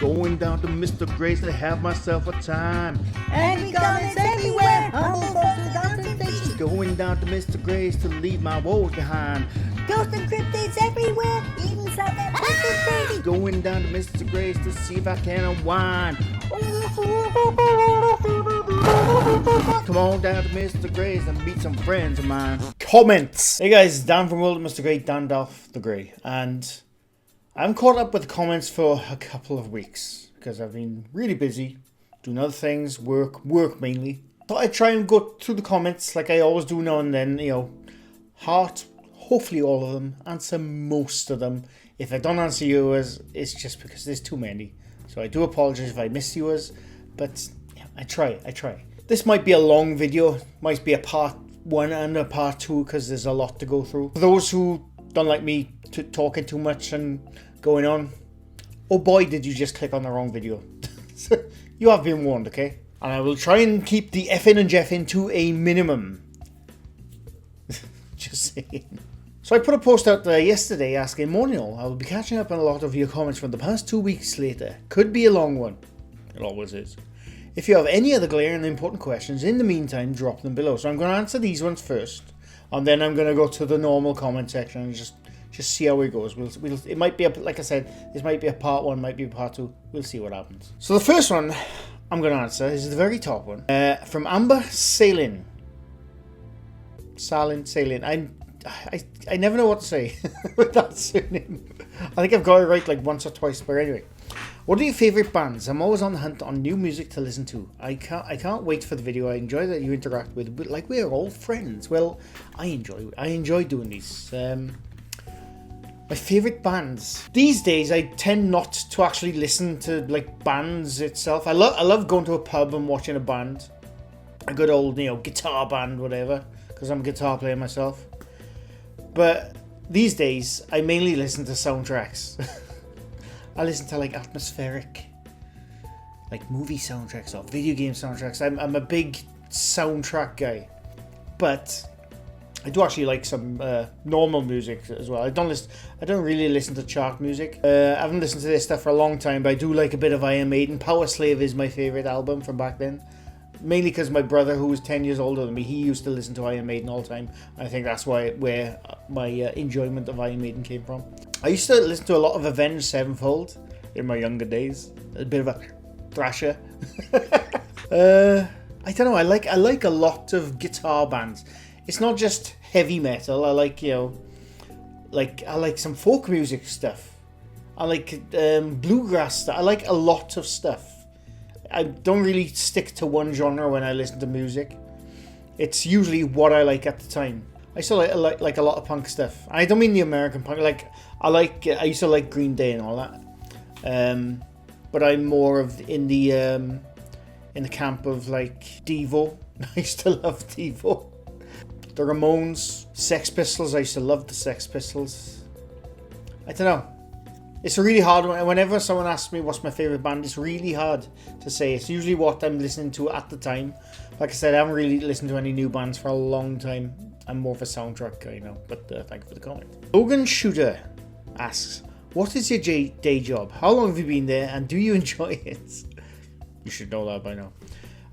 Going down to Mr. Gray's to have myself a time. Angry comments everywhere, humble folks with conversations. Going down to Mr. Gray's to leave my woes behind. Ghosts and cryptids everywhere, even some that is crazy. Going down to Mr. Gray's to see if I can unwind. Come on down to Mr. Gray's and meet some friends of mine. Comments! Hey guys, Dan from World of Mr. Gray, Dan Dolph the Grey, and I'm caught up with the comments for a couple of weeks because I've been really busy doing other things, work mainly. Thought I'd try and go through the comments like I always do now and then, heart, hopefully all of them, answer most of them. If I don't answer yours, it's just because there's too many. So I do apologize if I miss yours, but yeah, I try. This might be a long video, might be a part 1 and a part 2 because there's a lot to go through. For those who don't like me talking too much and going on, oh boy did you just click on the wrong video. You have been warned, okay? And I will try and keep the effing and jeffing to a minimum. Just saying. So I put a post out there yesterday asking, morning all, I will be catching up on a lot of your comments from the past 2 weeks later. Could be a long one. It always is. If you have any other glaring and important questions, in the meantime, drop them below. So I'm going to answer these ones first. And then I'm going to go to the normal comment section and just see how it goes. It might be, like I said, this might be a part 1, might be a part 2. We'll see what happens. So the first one I'm going to answer is the very top one. From Amber Salin. I never know what to say with that surname. I think I've got it right like once or twice, but anyway. What are your favourite bands? I'm always on the hunt on new music to listen to. I can't wait for the video. I enjoy that you interact with, like we're all friends. Well, I enjoy doing these. My favourite bands. These days, I tend not to actually listen to like bands itself. I love going to a pub and watching a band, a good old guitar band, whatever, because I'm a guitar player myself. But these days, I mainly listen to soundtracks. I listen to like atmospheric, like movie soundtracks or video game soundtracks. I'm a big soundtrack guy, but I do actually like some normal music as well. I don't really listen to chart music. I haven't listened to this stuff for a long time, but I do like a bit of Iron Maiden. Power Slave is my favourite album from back then. Mainly because my brother, who was 10 years older than me, he used to listen to Iron Maiden all the time. I think that's where my enjoyment of Iron Maiden came from. I used to listen to a lot of Avenged Sevenfold in my younger days. A bit of a thrasher. I don't know. I like a lot of guitar bands. It's not just heavy metal. I like I like some folk music stuff. I like bluegrass stuff. I like a lot of stuff. I don't really stick to one genre when I listen to music. It's usually what I like at the time. I still like a lot of punk stuff. I don't mean the American punk. I used to like Green Day and all that. But I'm more of in the camp of like Devo. I used to love Devo. The Ramones, Sex Pistols. I used to love the Sex Pistols. I don't know. It's a really hard one. Whenever someone asks me what's my favourite band, it's really hard to say. It's usually what I'm listening to at the time. Like I said, I haven't really listened to any new bands for a long time. I'm more of a soundtrack guy now, but thank you for the comment. Logan Shooter asks, what is your day job? How long have you been there and do you enjoy it? You should know that by now.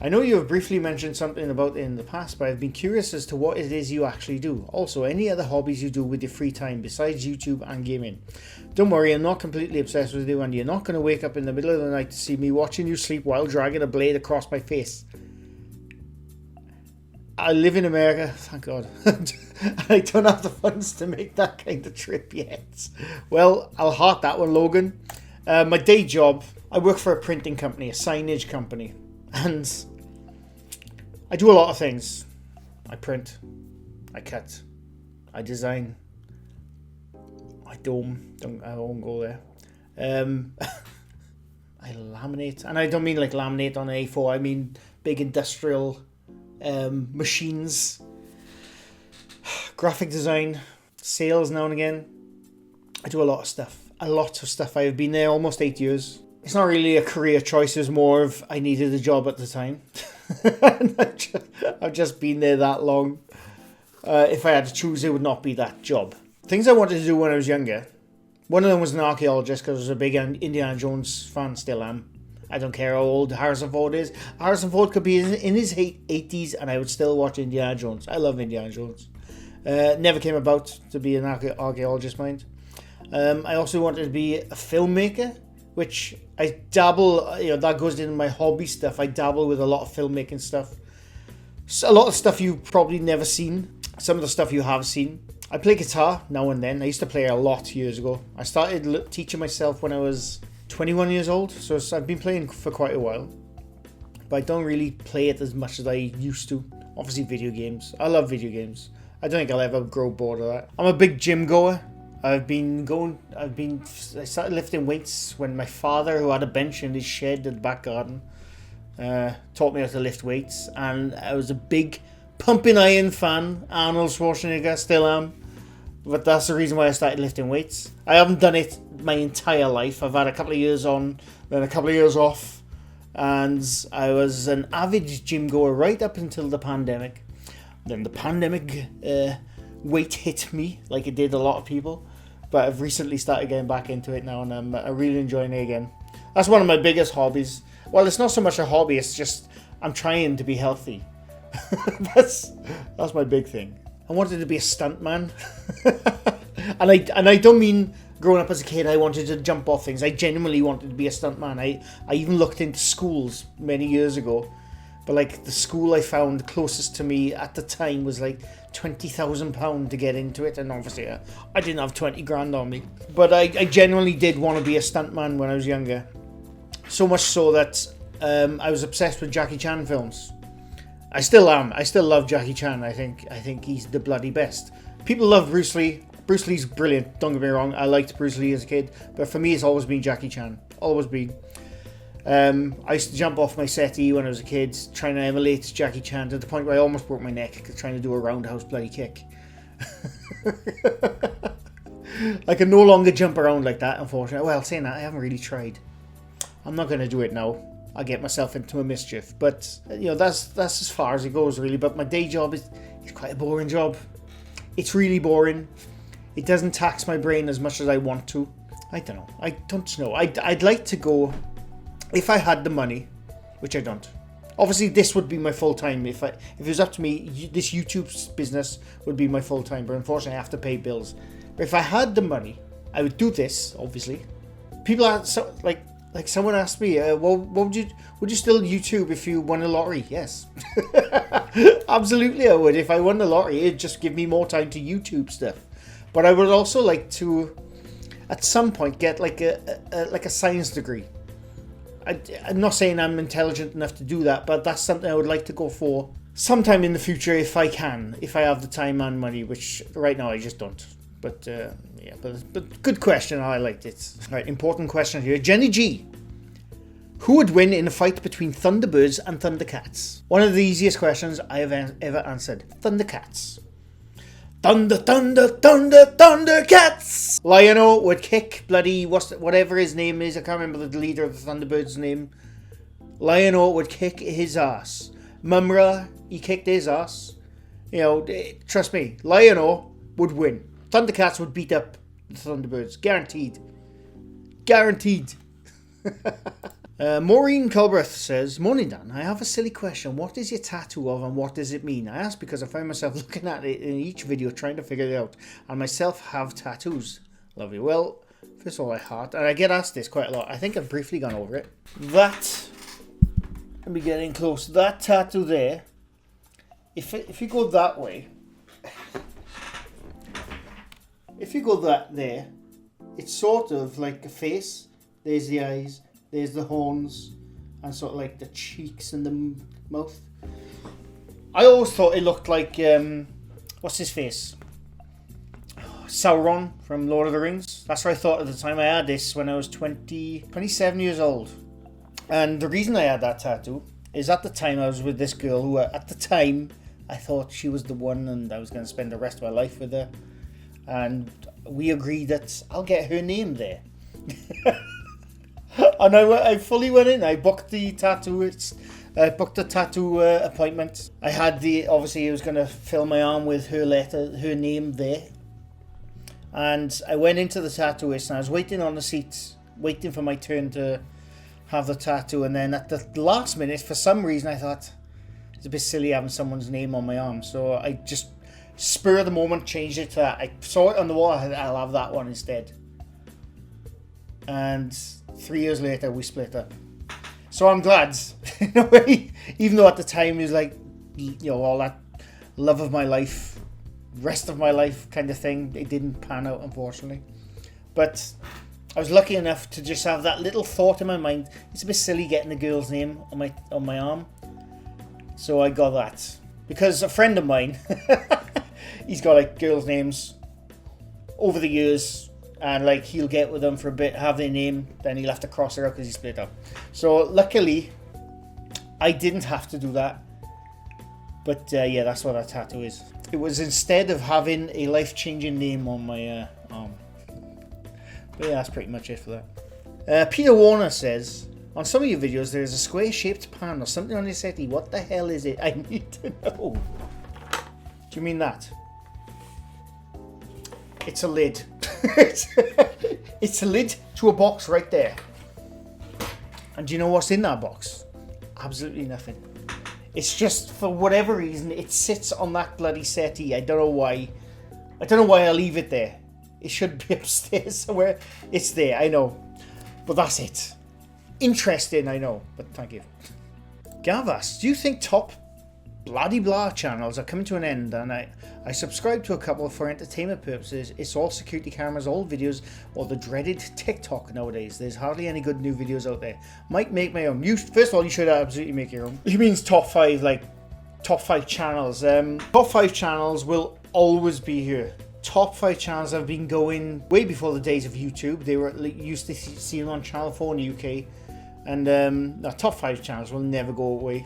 I know you have briefly mentioned something about it in the past, but I've been curious as to what it is you actually do. Also, any other hobbies you do with your free time besides YouTube and gaming. Don't worry, I'm not completely obsessed with you and you're not going to wake up in the middle of the night to see me watching you sleep while dragging a blade across my face. I live in America, thank God. I don't have the funds to make that kind of trip yet. Well, I'll heart that one, Logan. My day job, I work for a printing company, a signage company, and I do a lot of things. I print, I cut, I design, I dome, I won't go there. I laminate, and I don't mean like laminate on A4, I mean big industrial machines. Graphic design, sales now and again. I do a lot of stuff. I've been there almost 8 years. It's not really a career choice, it's more of I needed a job at the time. And I've just been there that long. If I had to choose, it would not be that job. Things I wanted to do when I was younger One of them was an archaeologist because I was a big Indiana Jones fan, still am. I don't care how old Harrison Ford is. Harrison Ford could be in his 80s and I would still watch Indiana Jones. I love Indiana Jones. Never came about to be an archaeologist, mind. I also wanted to be a filmmaker, which I dabble, that goes into my hobby stuff. I dabble with a lot of filmmaking stuff. So a lot of stuff you've probably never seen. Some of the stuff you have seen. I play guitar now and then. I used to play a lot years ago. I started teaching myself when I was 21 years old, so I've been playing for quite a while. But I don't really play it as much as I used to. Obviously video games. I love video games. I don't think I'll ever grow bored of that. I'm a big gym goer. I started lifting weights when my father, who had a bench in his shed in the back garden, taught me how to lift weights, and I was a big pumping iron fan. Arnold Schwarzenegger, still am. But that's the reason why I started lifting weights. I haven't done it my entire life. I've had a couple of years on, then a couple of years off. And I was an avid gym goer right up until the pandemic. Then the pandemic weight hit me, like it did a lot of people. But I've recently started getting back into it now, and I'm really enjoying it again. That's one of my biggest hobbies. Well, it's not so much a hobby, it's just I'm trying to be healthy. That's my big thing. I wanted to be a stuntman. and I don't mean growing up as a kid I wanted to jump off things. I genuinely wanted to be a stuntman. I even looked into schools many years ago. But like the school I found closest to me at the time was like £20,000 to get into it. And obviously I didn't have 20 grand on me. But I genuinely did want to be a stuntman when I was younger. So much so that I was obsessed with Jackie Chan films. I still am. I still love Jackie Chan. I think he's the bloody best. People love Bruce Lee. Bruce Lee's brilliant. Don't get me wrong. I liked Bruce Lee as a kid. But for me, it's always been Jackie Chan. Always been. I used to jump off my settee when I was a kid, trying to emulate Jackie Chan to the point where I almost broke my neck trying to do a roundhouse bloody kick. I can no longer jump around like that, unfortunately. Well, saying that, I haven't really tried. I'm not going to do it now. I'll get myself into a mischief. But, that's as far as it goes, really. But my day job is quite a boring job. It's really boring. It doesn't tax my brain as much as I want to. I don't know. I'd like to go... If I had the money, which I don't. Obviously, this would be my full-time. If it was up to me, this YouTube business would be my full-time. But unfortunately, I have to pay bills. But if I had the money, I would do this, obviously. People are... Like someone asked me, well, would you still YouTube if you won a lottery? Yes. Absolutely I would. If I won the lottery, it'd just give me more time to YouTube stuff. But I would also like to, at some point, get like a science degree. I'm not saying I'm intelligent enough to do that, but that's something I would like to go for sometime in the future if I can, if I have the time and money, which right now I just don't. But but good question. I liked it. Right, important question here. Jenny G. Who would win in a fight between Thunderbirds and Thundercats? One of the easiest questions I have ever answered. Thundercats. Thunder, thunder, thunder, Thundercats! Lion-O would kick bloody whatever his name is. I can't remember the leader of the Thunderbirds' name. Lion-O would kick his ass. Mumra, he kicked his ass. Trust me, Lion-O would win. Thundercats would beat up the Thunderbirds. Guaranteed. Guaranteed. Maureen Culbreth says, Morning Dan, I have a silly question. What is your tattoo of and what does it mean? I ask because I find myself looking at it in each video trying to figure it out. And myself have tattoos. Lovely. Well, first of all, I heart. And I get asked this quite a lot. I think I've briefly gone over it. Let me get in close. That tattoo there, if you go that way, if you go that there, it's sort of like a face. There's the eyes, there's the horns, and sort of like the cheeks and the mouth. I always thought it looked like, what's his face? Sauron from Lord of the Rings. That's what I thought at the time. I had this when I was 27 years old. And the reason I had that tattoo is at the time I was with this girl who at the time I thought she was the one and I was going to spend the rest of my life with her. And we agreed that I'll get her name there. And I fully went in. I booked the tattoo. Booked a tattoo appointment. I had obviously I was going to fill my arm with her name there. And I went into the tattooist and I was waiting on the seat, waiting for my turn to have the tattoo. And then at the last minute, for some reason, I thought it's a bit silly having someone's name on my arm. So I just, spur of the moment, changed it to that. I saw it on the wall, I'll have that one instead. And 3 years later, we split up. So I'm glad, in a way, even though at the time it was like, all that love of my life, rest of my life kind of thing, it didn't pan out, unfortunately. But I was lucky enough to just have that little thought in my mind. It's a bit silly getting the girl's name on my arm. So I got that. Because a friend of mine, he's got like girls' names over the years. And like he'll get with them for a bit, have their name, then he'll have to cross it out because he split up. So luckily, I didn't have to do that. But yeah, that's what that tattoo is. It was instead of having a life-changing name on my arm. But yeah, that's pretty much it for that. Peter Warner says, on some of your videos there is a square-shaped pan or something on your settee. What the hell is it? I need to know. Do you mean that? It's a lid. It's a lid to a box right there. And do you know what's in that box? Absolutely nothing. It's just, for whatever reason, it sits on that bloody settee. I don't know why. I don't know why I leave it there. It should be upstairs somewhere. It's there, I know. But that's it. Interesting, I know. But thank you. Gavas, do you think top bloody blah channels are coming to an end? And I subscribe to a couple for entertainment purposes. It's all security cameras, old videos, or the dreaded TikTok nowadays. There's hardly any good new videos out there. Might make my own. First of all, you should absolutely make your own. He means top 5, like top 5 channels. Top 5 channels will always be here. Top 5 channels have been going way before the days of YouTube. They were used to see them on Channel 4 in the UK. And the top 5 channels will never go away.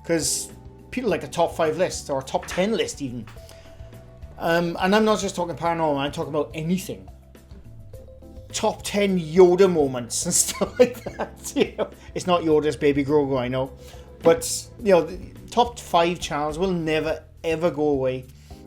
Because people like a top 5 list, or a top 10 list even. And I'm not just talking paranormal, I'm talking about anything. Top 10 Yoda moments and stuff like that. It's not Yoda's Baby Grogu, I know. But, the top 5 channels will never, ever go away.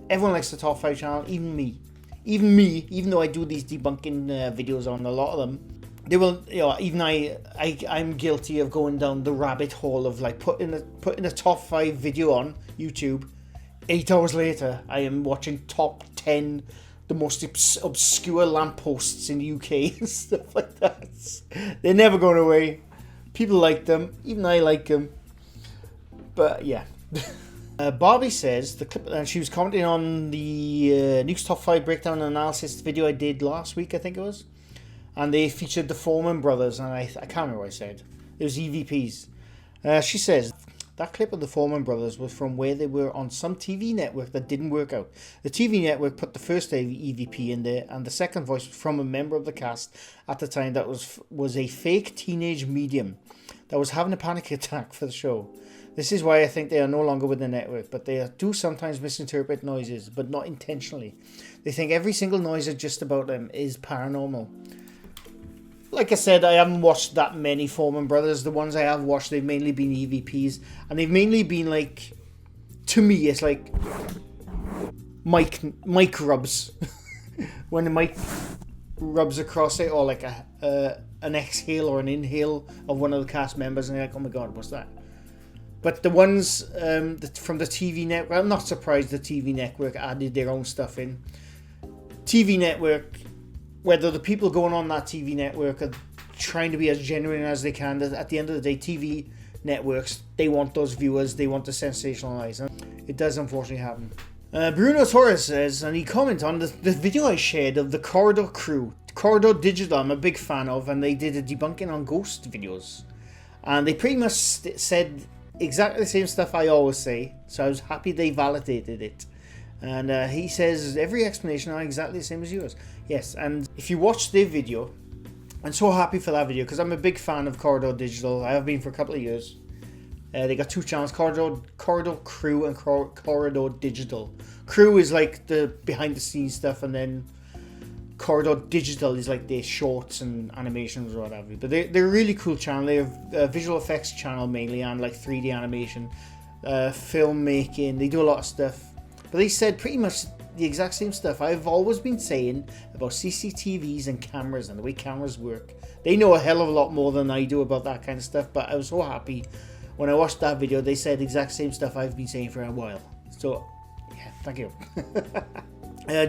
Everyone likes the top 5 channel, even me. Even though I do these debunking videos on a lot of them. They will, even I'm guilty of going down the rabbit hole of like putting a top 5 video on YouTube. 8 hours later, I am watching top 10, the most obscure lampposts in the UK and stuff like that. They're never going away. People like them, even I like them. But yeah. Barbie says the clip, and she was commenting on the Nukes Top 5 breakdown and analysis video I did last week, I think it was. And they featured the Foreman brothers, and I can't remember what I said. It was EVPs. She says, that clip of the Foreman brothers was from where they were on some TV network that didn't work out. The TV network put the first EVP in there, and the second voice was from a member of the cast at the time that was a fake teenage medium that was having a panic attack for the show. This is why I think they are no longer with the network, but they do sometimes misinterpret noises, but not intentionally. They think every single noise just about them is paranormal. Like I said, I haven't watched that many Foreman brothers. The ones I have watched, they've mainly been EVPs. And they've mainly been like, to me, it's like mic rubs. When the mic rubs across it, or like an exhale or an inhale of one of the cast members, and they're like, oh my god, what's that? But the ones from the TV network, I'm not surprised the TV network added their own stuff in. TV network, whether the people going on that TV network are trying to be as genuine as they can, at the end of the day, TV networks, they want those viewers, they want to sensationalize. And it does unfortunately happen. Bruno Torres says, and he commented on the video I shared of the Corridor crew. Corridor Digital, I'm a big fan of, and they did a debunking on ghost videos. And they pretty much said exactly the same stuff I always say, so I was happy they validated it. And he says every explanation are exactly the same as yours. Yes, and if you watch their video, I'm so happy for that video because I'm a big fan of Corridor Digital. I have been for a couple of years. They got 2 channels, Corridor Crew and Corridor Digital. Crew is like the behind the scenes stuff, and then Corridor Digital is like their shorts and animations or whatever. But they're a really cool channel. They have a visual effects channel mainly, and like 3D animation, filmmaking. They do a lot of stuff. But they said pretty much the exact same stuff I've always been saying about CCTVs and cameras and the way cameras work. They know a hell of a lot more than I do about that kind of stuff, but I was so happy when I watched that video. They said the exact same stuff I've been saying for a while. So, yeah, thank you.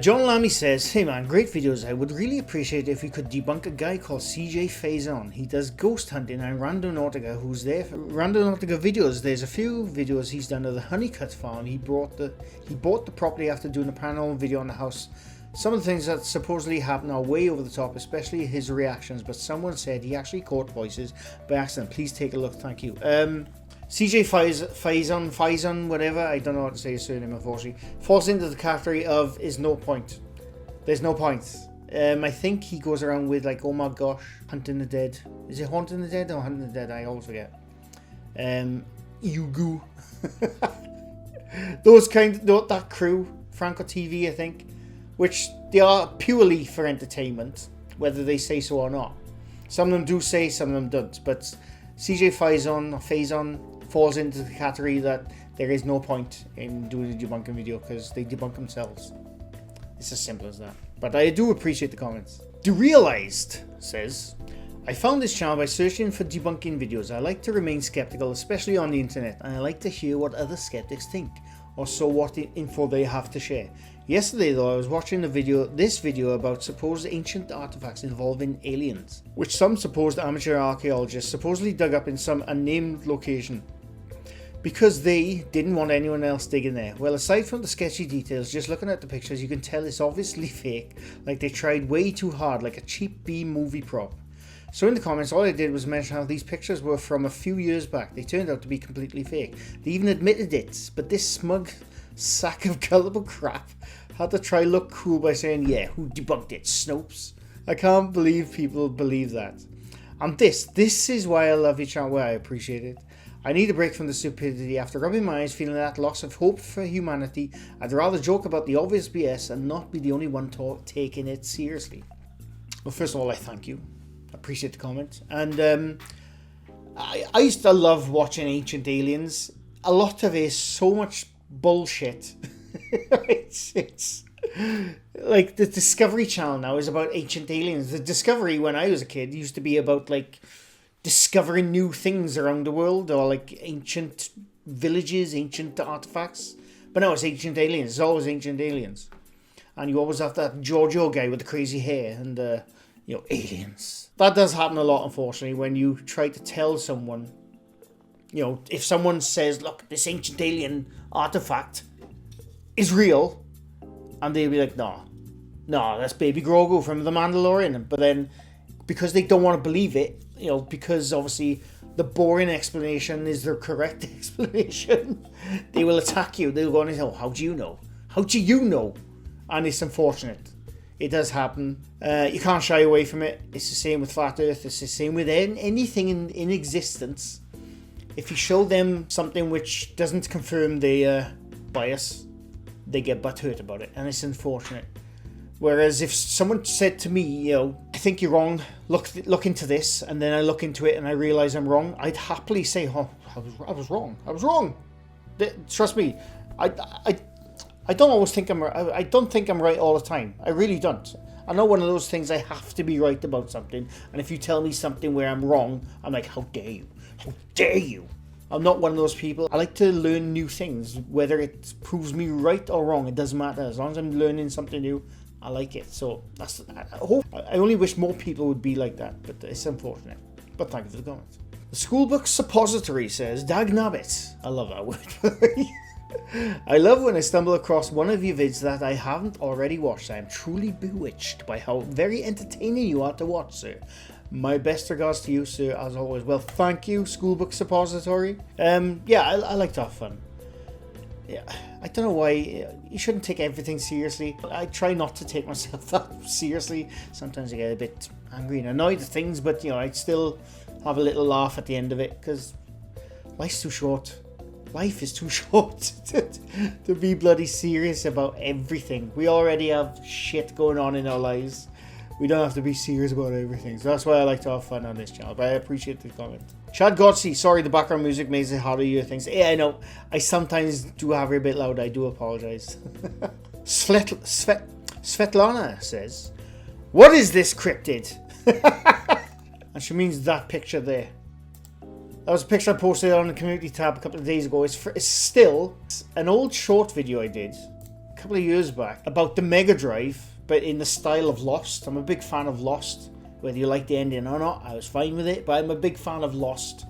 John Lammy says, hey man, great videos. I would really appreciate if you could debunk a guy called CJ Faison. He does ghost hunting and Randonautica, who's there for Randonautica videos. There's a few videos he's done of the Honeycutt farm. He bought the property after doing a paranormal video on the house. Some of the things that supposedly happen are way over the top, especially his reactions, but someone said he actually caught voices by accident. Please take a look, thank you. CJ Faison, whatever, I don't know how to say his surname unfortunately, falls into the category of is no point. There's no point. I think he goes around with like, oh my gosh, Hunting the Dead. Is it Haunting the Dead or Hunting the Dead? I always forget. Yugu. That crew, Franco TV I think, which they are purely for entertainment, whether they say so or not. Some of them do say, some of them don't, but CJ Faison falls into the category that there is no point in doing a debunking video because they debunk themselves. It's as simple as that. But I do appreciate the comments. Derealized says, I found this channel by searching for debunking videos. I like to remain skeptical, especially on the internet, and I like to hear what other skeptics think, or so what info they have to share. Yesterday though, I was watching this video about supposed ancient artifacts involving aliens, which some supposed amateur archaeologists supposedly dug up in some unnamed location, because they didn't want anyone else digging there. Well, aside from the sketchy details, just looking at the pictures, you can tell it's obviously fake, like they tried way too hard, like a cheap B movie prop. So in the comments, all I did was mention how these pictures were from a few years back. They turned out to be completely fake. They even admitted it, but this smug sack of gullible crap had to try look cool by saying, yeah, who debunked it, Snopes? I can't believe people believe that. And this is why I love your channel, why I appreciate it. I need a break from the stupidity. After rubbing my eyes, feeling that loss of hope for humanity, I'd rather joke about the obvious BS and not be the only one taking it seriously. Well, first of all, I thank you. I appreciate the comment. And I used to love watching Ancient Aliens. A lot of it is so much bullshit. it's like the Discovery Channel now is about Ancient Aliens. The Discovery, when I was a kid, used to be about like discovering new things around the world, or like ancient villages, ancient artifacts. But now it's Ancient Aliens. It's always Ancient Aliens, and you always have that Giorgio guy with the crazy hair and aliens. That does happen a lot, unfortunately, when you try to tell someone, if someone says, look, this ancient alien artifact is real, and they'll be like, no, that's Baby Grogu from The Mandalorian. But then, because they don't want to believe it, because obviously the boring explanation is the correct explanation, they will attack you. They'll go on and say, how do you know? How do you know? And it's unfortunate. It does happen. You can't shy away from it. It's the same with Flat Earth. It's the same with anything in existence. If you show them something which doesn't confirm their bias, they get butthurt about it, and it's unfortunate. Whereas if someone said to me, I think you're wrong, look into this, and then I look into it and I realise I'm wrong, I'd happily say, I was wrong. Trust me, I don't always think I don't think I'm right all the time. I really don't. I'm not one of those things I have to be right about something, and if you tell me something where I'm wrong, I'm like, how dare you? How dare you? I'm not one of those people. I like to learn new things, whether it proves me right or wrong, it doesn't matter. As long as I'm learning something new, I like it. So I only wish more people would be like that, but it's unfortunate. But thank you for the comments. The Schoolbook Suppository says, Dagnabbit. I love that word. I love when I stumble across one of your vids that I haven't already watched. I am truly bewitched by how very entertaining you are to watch, sir. My best regards to you, sir, as always. Well, thank you, Schoolbook Suppository. I like to have fun. Yeah, I don't know why you shouldn't take everything seriously. I try not to take myself that seriously. Sometimes I get a bit angry and annoyed at things, but I'd still have a little laugh at the end of it, because life's too short. Life is too short to be bloody serious about everything. We already have shit going on in our lives. We don't have to be serious about everything. So that's why I like to have fun on this channel. But I appreciate the comment. Chad Godsey, sorry, the background music makes it harder to hear things. Yeah, I know. I sometimes do have it a bit loud. I do apologize. Svetlana says, "What is this cryptid?" And she means that picture there. That was a picture I posted on the community tab a couple of days ago. It's still an old short video I did a couple of years back about the Mega Drive, but in the style of Lost. I'm a big fan of Lost. Whether you like the ending or not, I was fine with it, but I'm a big fan of Lost.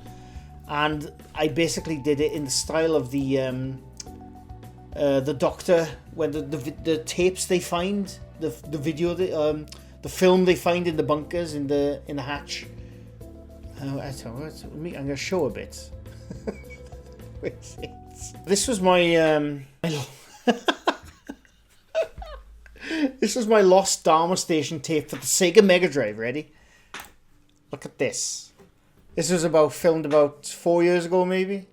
And I basically did it in the style of the Doctor, when the tapes they find, the video, the film they find in the bunkers, in the hatch. I'm going to show a bit. This was my this was my Lost Dharma Station tape for the Sega Mega Drive. Ready? Look at this. This was filmed about 4 years ago, maybe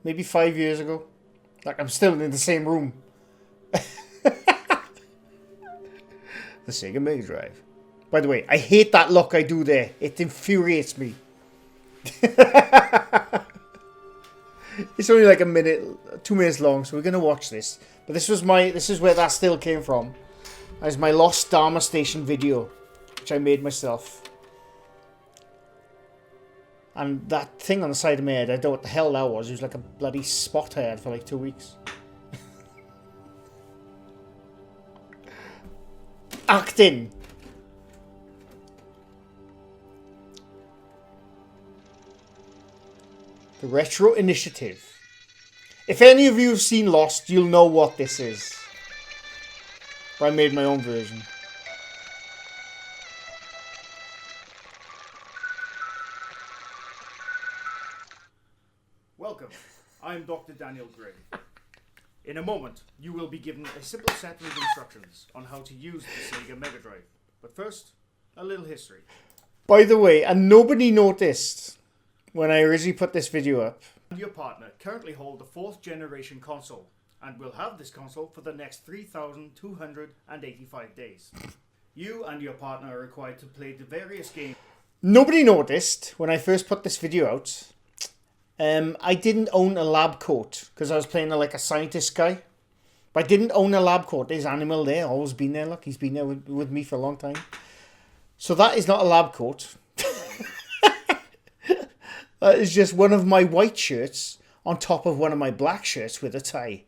5 years ago. Like, I'm still in the same room. The Sega Mega Drive. By the way, I hate that look I do there. It infuriates me. It's only like 2 minutes long, so we're gonna watch this. But this is where that still came from. That's my Lost Dharma Station video, which I made myself. And that thing on the side of my head, I don't know what the hell that was. It was like a bloody spot I had for like 2 weeks. Acting. The Retro Initiative. If any of you have seen Lost, you'll know what this is. But I made my own version. Welcome, I'm Dr. Daniel Gray. In a moment, you will be given a simple set of instructions on how to use the Sega Mega Drive. But first, a little history. By the way, and nobody noticed when I originally put this video up. Your partner currently hold the 4th generation console, and will have this console for the next 3,285 days. You and your partner are required to play the various games. Nobody noticed when I first put this video out. I didn't own a lab coat because I was playing like a scientist guy. But I didn't own a lab coat. There's Animal there, always been there. Look, he's been there with me for a long time. So that is not a lab coat. That is just one of my white shirts on top of one of my black shirts with a tie.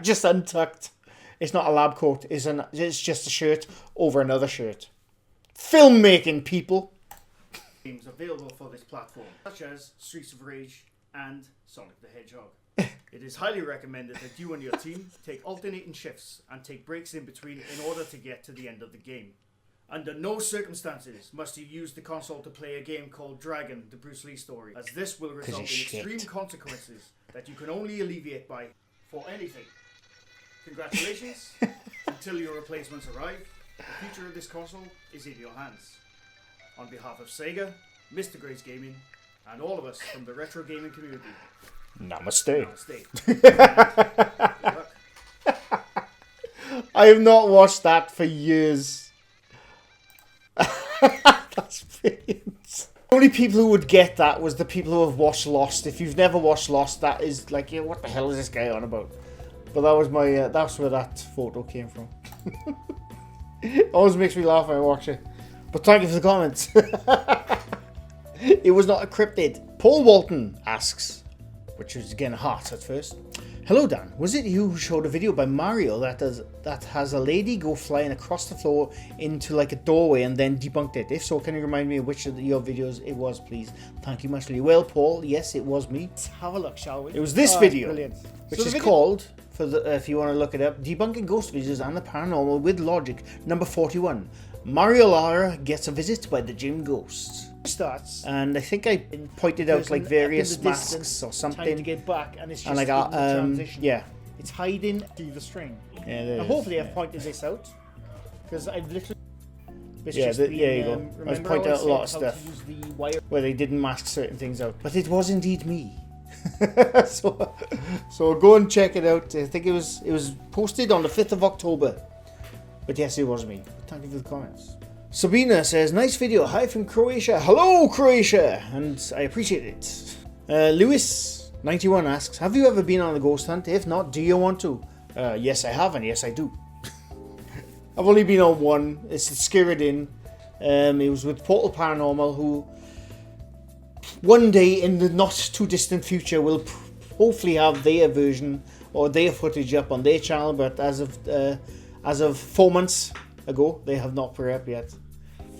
Just untucked. It's not a lab coat. It's just a shirt over another shirt. Filmmaking, people. Games available for this platform, such as Streets of Rage and Sonic the Hedgehog. It is highly recommended that you and your team take alternating shifts and take breaks in between in order to get to the end of the game. Under no circumstances must you use the console to play a game called Dragon, the Bruce Lee story, as this will result in extreme consequences that you can only alleviate by for anything. Congratulations, until your replacements arrive, the future of this console is in your hands. On behalf of Sega, Mr. Gray's Gaming, and all of us from the retro gaming community, Namaste. Namaste. I have not watched that for years. That's brilliant. The only people who would get that was the people who have watched Lost. If you've never watched Lost, that is like, yeah, what the hell is this guy on about? But that was my, that's where that photo came from. It always makes me laugh when I watch it. But thank you for the comments. It was not a cryptid. Paul Walton asks, which was again a heart at first. Hello Dan, was it you who showed a video by Mario that has a lady go flying across the floor into like a doorway and then debunked it? If so, can you remind me of which of your videos it was, please? Thank you muchly. Well, Paul, yes, it was me. Let's have a look, shall we? It was this video, brilliant. which is called, for the if you want to look it up, Debunking Ghost Videos and the Paranormal with Logic, number 41. Mario Lara gets a visit by the gym ghosts. Starts, and I think I pointed out like various masks or time to something. get back, and it's just And like the transition. yeah. It's hiding through the string. Yeah, it And is, hopefully yeah. I've pointed this out, because I've literally. It's Yeah, just there been, you go. I was remember pointing I out a lot of said how to stuff. use the wire. Where they didn't mask certain things out, but it was indeed me. so go and check it out. I think it was posted on the 5th of October. But yes, it was me. Thank you for the comments. Sabina says, nice video, hi from Croatia. Hello, Croatia! And I appreciate it. Lewis91 asks, have you ever been on a ghost hunt? If not, do you want to? Yes, I have, and yes, I do. I've only been on one. It's Skepticism. It was with Portal Paranormal, who one day in the not too distant future will hopefully have their version or their footage up on their channel, but as of 4 months ago, they have not put it up yet.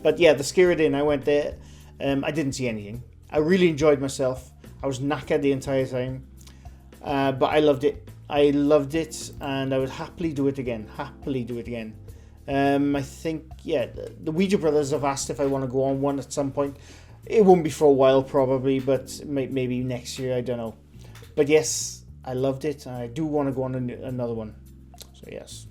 But yeah, the Skepticism, I went there. I didn't see anything. I really enjoyed myself. I was knackered the entire time, but I loved it. I loved it, and I would happily do it again. I think, yeah, the Ouija brothers have asked if I want to go on one at some point. It won't be for a while probably, but maybe next year, I don't know. But yes, I loved it, and I do want to go on another one. So yes.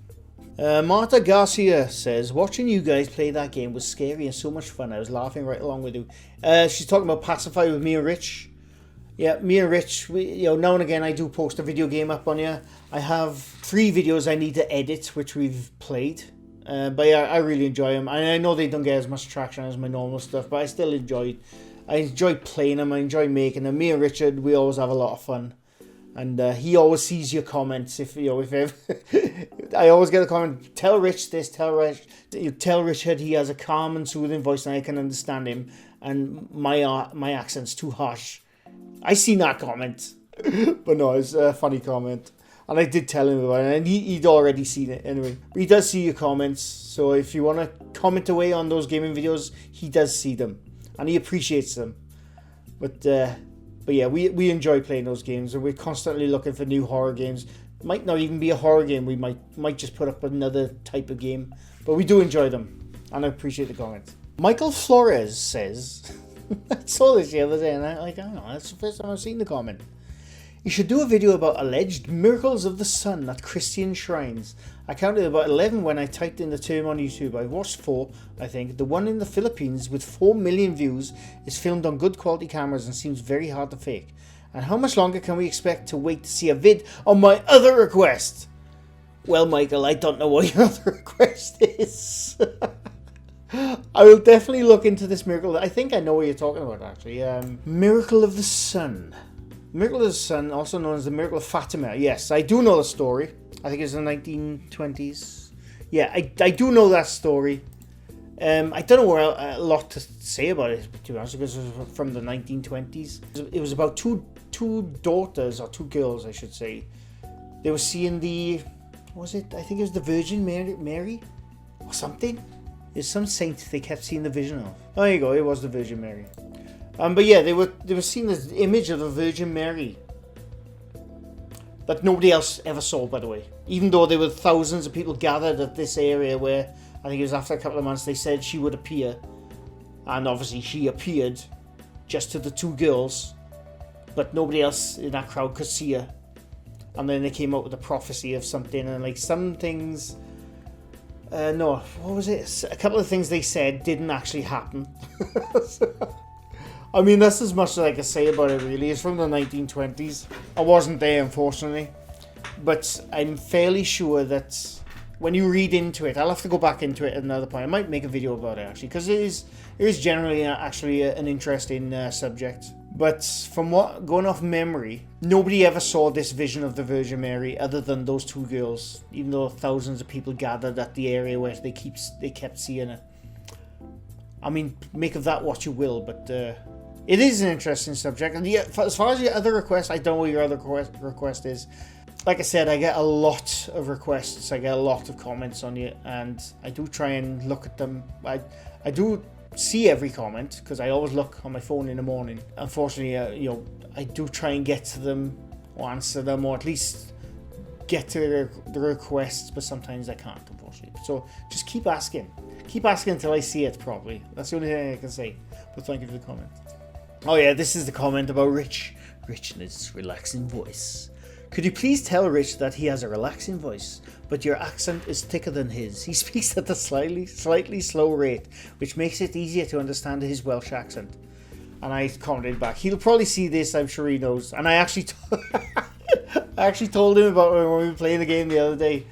Marta Garcia says, watching you guys play that game was scary and so much fun. I was laughing right along with you. She's talking about Pacify with me and Rich. Yeah, me and Rich, now and again I do post a video game up on here. I have 3 videos I need to edit, which we've played. But yeah, I really enjoy them. And I know they don't get as much traction as my normal stuff, but I still enjoy playing them. I enjoy making them. Me and Richard, we always have a lot of fun. And he always sees your comments. If I always get a comment, tell Rich this, tell Richard he has a calm and soothing voice and I can understand him, and my accent's too harsh. I seen that comment, but no, it's a funny comment, and I did tell him about it, and he'd already seen it anyway. But he does see your comments, so if you want to comment away on those gaming videos, he does see them, and he appreciates them. But yeah, we enjoy playing those games, and we're constantly looking for new horror games. Might not even be a horror game. We might just put up another type of game, but we do enjoy them, and I appreciate the comments. Michael Flores says, I saw this the other day, and I don't know, that's the first time I've seen the comment. You should do a video about alleged miracles of the sun at Christian shrines. I counted about 11 when I typed in the term on YouTube. I've watched 4, I think. The one in the Philippines with 4 million views is filmed on good quality cameras and seems very hard to fake. And how much longer can we expect to wait to see a vid on my other request? Well, Michael, I don't know what your other request is. I will definitely look into this miracle. I think I know what you're talking about, actually. Miracle of the Sun. Miracle of the Sun, also known as the Miracle of Fatima. Yes, I do know the story. I think it's in the 1920s. Yeah, I do know that story. I don't know a lot to say about it, to be honest, because it was from the 1920s. It was about two daughters, or 2 girls, I should say. They were seeing I think it was the Virgin Mary or something. There's some saint they kept seeing the vision of. Oh, there you go, it was the Virgin Mary. But yeah, they were seeing this image of the Virgin Mary that nobody else ever saw, by the way. Even though there were thousands of people gathered at this area where, I think it was after a couple of months, they said she would appear. And obviously she appeared just to the 2 girls, but nobody else in that crowd could see her. And then they came up with a prophecy of something, and like some things... no, what was it? A couple of things they said didn't actually happen. I mean, that's as much as I can say about it, really. It's from the 1920s. I wasn't there, unfortunately. But I'm fairly sure that when you read into it, I'll have to go back into it at another point. I might make a video about it, actually, because it is generally actually an interesting subject. But from going off memory, nobody ever saw this vision of the Virgin Mary other than those 2 girls, even though thousands of people gathered at the area where they kept seeing her. I mean, make of that what you will, but it is an interesting subject. And yeah, as far as your other request, I don't know what your other request is. Like I said, I get a lot of requests, I get a lot of comments on you, and I do try and look at them. I do see every comment, because I always look on my phone in the morning. Unfortunately, I do try and get to them, or answer them, or at least get to the requests, but sometimes I can't, unfortunately. So just keep asking. Keep asking until I see it properly. That's the only thing I can say. But thank you for the comment. Oh yeah, this is the comment about Rich and his relaxing voice. Could you please tell Rich that he has a relaxing voice, but your accent is thicker than his. He speaks at a slightly slow rate, which makes it easier to understand his Welsh accent. And I commented back, he'll probably see this, I'm sure he knows. And I actually told him about when we were playing the game the other day.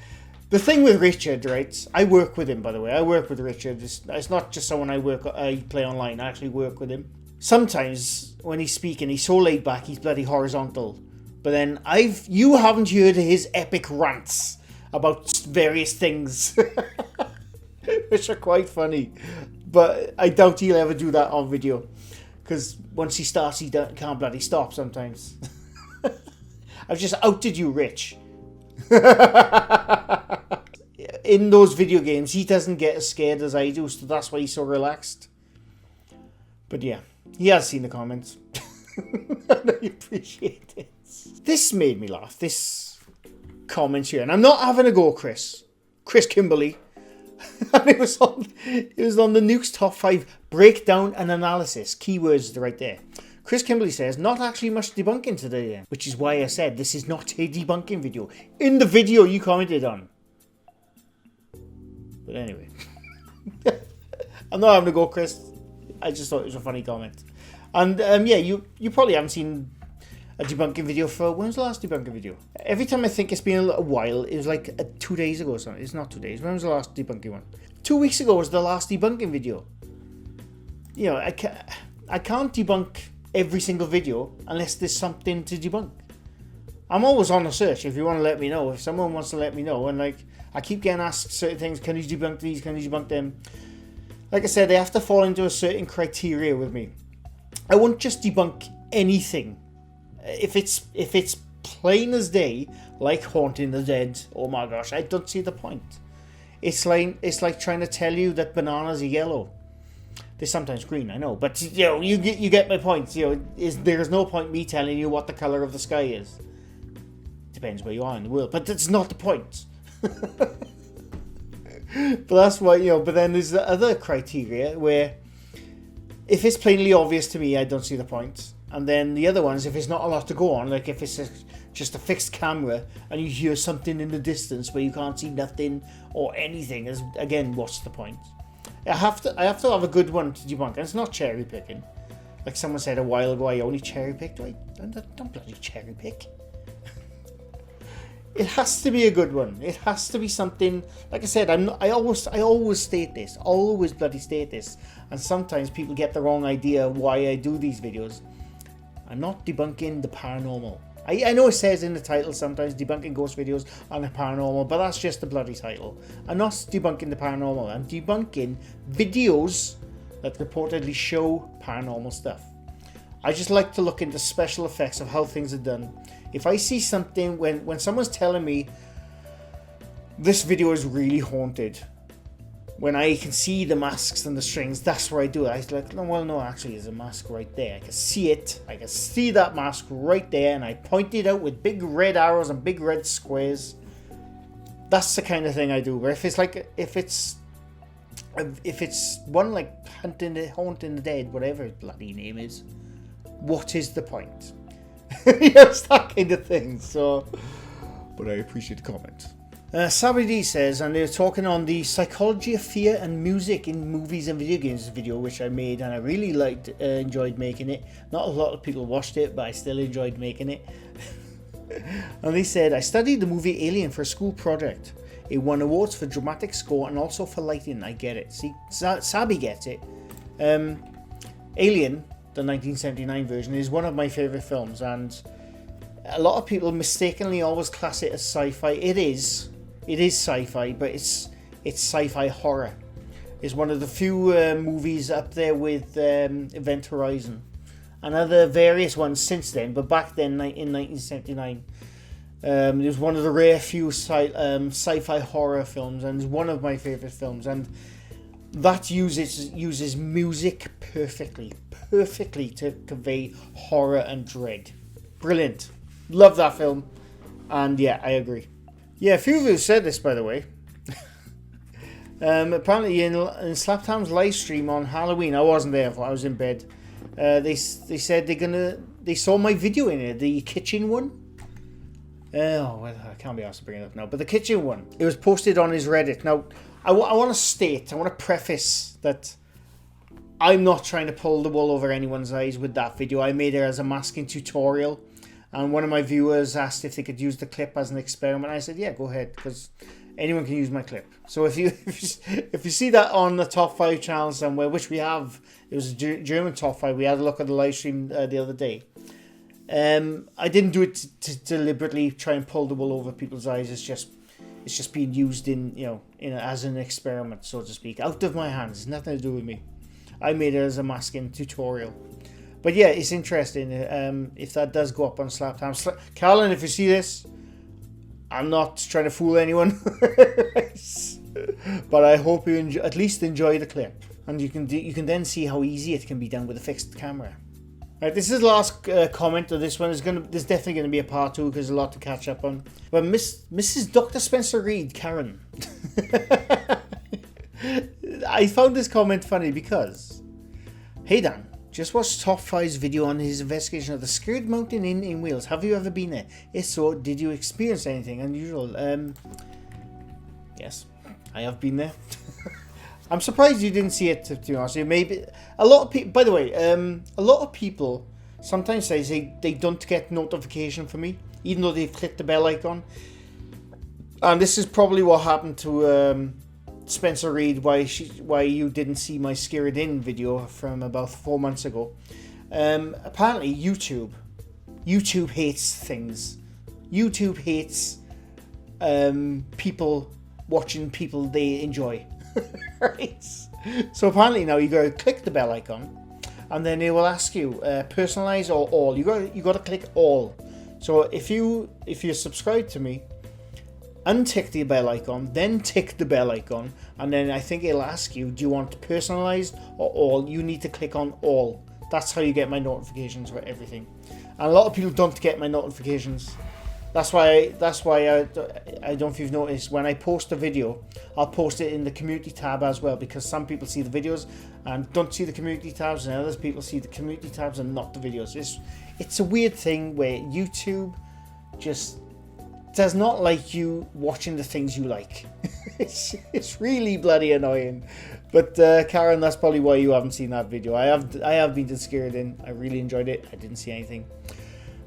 The thing with Richard, right? I work with him, by the way. I work with Richard. It's not just someone I play online. I actually work with him. Sometimes when he's speaking, he's so laid back, he's bloody horizontal. But then you haven't heard his epic rants about various things, which are quite funny. But I doubt he'll ever do that on video, because once he starts, he can't bloody stop sometimes. I've just outed you, Rich. In those video games, he doesn't get as scared as I do, so that's why he's so relaxed. But yeah, he has seen the comments. And I appreciate it. This made me laugh, this comment here. And I'm not having a go, Chris Kimberly. And it was on the Nuke's Top 5 breakdown and analysis. Keywords right there. Chris Kimberly says, not actually much debunking today then. Which is why I said this is not a debunking video. In the video you commented on. But anyway. I'm not having a go, Chris. I just thought it was a funny comment. And yeah, you probably haven't seen a debunking video for... When was the last debunking video? Every time I think it's been a while, it was like 2 days ago or something. It's not 2 days. When was the last debunking one? 2 weeks ago was the last debunking video. You know, I can't debunk every single video unless there's something to debunk. I'm always on the search if you want to let me know. If someone wants to let me know, and like I keep getting asked certain things, can you debunk these, can you debunk them? Like I said, they have to fall into a certain criteria with me. I won't just debunk anything. If it's plain as day, like Haunting the Dead, oh my gosh, I don't see the point. It's like trying to tell you that bananas are yellow. They're sometimes green, I know, but you know, you get my point. You know, there's no point me telling you what the color of the sky is. Depends where you are in the world, but that's not the point. But that's why, you know. But then there's the other criteria where, if it's plainly obvious to me, I don't see the point. And then the other ones, if it's not a lot to go on, like if it's just a fixed camera and you hear something in the distance where you can't see nothing or anything, again, what's the point? I have to have a good one to debunk, and it's not cherry picking. Like someone said a while ago, I only cherry picked. Don't bloody cherry pick. It has to be a good one. It has to be something. Like I said, I always state this. Always bloody state this. And sometimes people get the wrong idea why I do these videos. I'm not debunking the paranormal. I know it says in the title sometimes debunking ghost videos on the paranormal, but that's just the bloody title. I'm not debunking the paranormal. I'm debunking videos that reportedly show paranormal stuff. I just like to look into special effects of how things are done. If I see something, when someone's telling me this video is really haunted, when I can see the masks and the strings, that's where I do it. I was like, no, actually there's a mask right there. I can see it. I can see that mask right there, and I point it out with big red arrows and big red squares. That's the kind of thing I do. But if it's one like Haunting the Dead, whatever its bloody name is, what is the point? It's that kind of thing. So, but I appreciate the comment. Sabri D says, and they're talking on the psychology of fear and music in movies and video games video, which I made, and I really enjoyed making it. Not a lot of people watched it, but I still enjoyed making it. And they said, I studied the movie Alien for a school project. It won awards for dramatic score and also for lighting. I get it. See, Sabi gets it. Alien, the 1979 version, is one of my favourite films, and a lot of people mistakenly always class it as sci-fi. It is sci-fi, but it's sci-fi horror. It's one of the few movies up there with Event Horizon and other various ones since then, but back then in 1979 it was one of the rare few sci-fi horror films, and it's one of my favourite films, and that uses music perfectly to convey horror and dread. Brilliant. Love that film. And yeah, I agree. Yeah, a few of you said this, by the way. Apparently in Slapham's live stream on Halloween, I wasn't there, I was in bed. They said they saw my video in it, the kitchen one. I can't be asked to bring it up now, but the kitchen one. It was posted on his Reddit. Now, I want to preface that I'm not trying to pull the wool over anyone's eyes with that video. I made it as a masking tutorial. And one of my viewers asked if they could use the clip as an experiment. I said, yeah, go ahead, because anyone can use my clip. So if you see that on the top 5 channels somewhere, which we have, it was a German top 5. We had a look at the live stream the other day. I didn't do it to deliberately try and pull the wool over people's eyes. It's just being used as an experiment, so to speak, out of my hands. It's nothing to do with me. I made it as a masking tutorial. But yeah, it's interesting. If that does go up on Slaptime, Carolyn, if you see this, I'm not trying to fool anyone. But I hope you at least enjoy the clip, and you can then see how easy it can be done with a fixed camera. Right, this is the last comment of this one. There's definitely going to be a part 2 because there's a lot to catch up on. But Mrs. Dr. Spencer Reed, Karen. I found this comment funny because, hey Dan, just watched Top 5's video on his investigation of the Scared Mountain Inn in Wales. Have you ever been there? If so, did you experience anything unusual? Yes, I have been there. I'm surprised you didn't see it, to be honest. Maybe a lot of people. By the way, a lot of people sometimes say they don't get notification from me, even though they've clicked the bell icon. And this is probably what happened to Spencer Reed. Why you didn't see my Scared Inn video from about 4 months ago. Apparently, YouTube hates things. YouTube hates people watching people they enjoy. Right. So apparently now you got to click the bell icon, and then it will ask you personalize or all. You got to click all. So if you're subscribed to me, untick the bell icon, then tick the bell icon, and then I think it'll ask you, do you want personalized or all? You need to click on all. That's how you get my notifications for everything. And a lot of people don't get my notifications. That's why I don't know if you've noticed, when I post a video, I'll post it in the community tab as well, because some people see the videos and don't see the community tabs, and other people see the community tabs and not the videos. It's a weird thing where YouTube just does not like you watching the things you like. It's really bloody annoying. But Karen, that's probably why you haven't seen that video. I have been to Scared Inn. I really enjoyed it. I didn't see anything.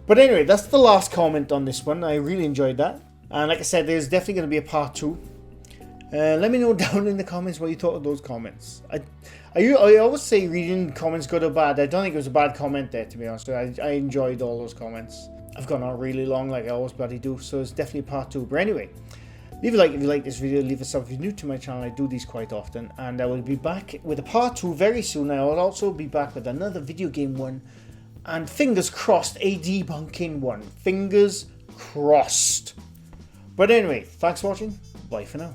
But anyway, that's the last comment on this one. I really enjoyed that. And like I said, there's definitely going to be a part 2. Let me know down in the comments what you thought of those comments. I always say reading comments good or bad. I don't think it was a bad comment there, to be honest. I enjoyed all those comments. I've gone on really long like I always bloody do. So it's definitely part 2. But anyway, leave a like if you like this video. Leave a sub if you're new to my channel. I do these quite often. And I will be back with a part 2 very soon. I will also be back with another video game one. And fingers crossed, a debunking one. Fingers crossed. But anyway, thanks for watching. Bye for now.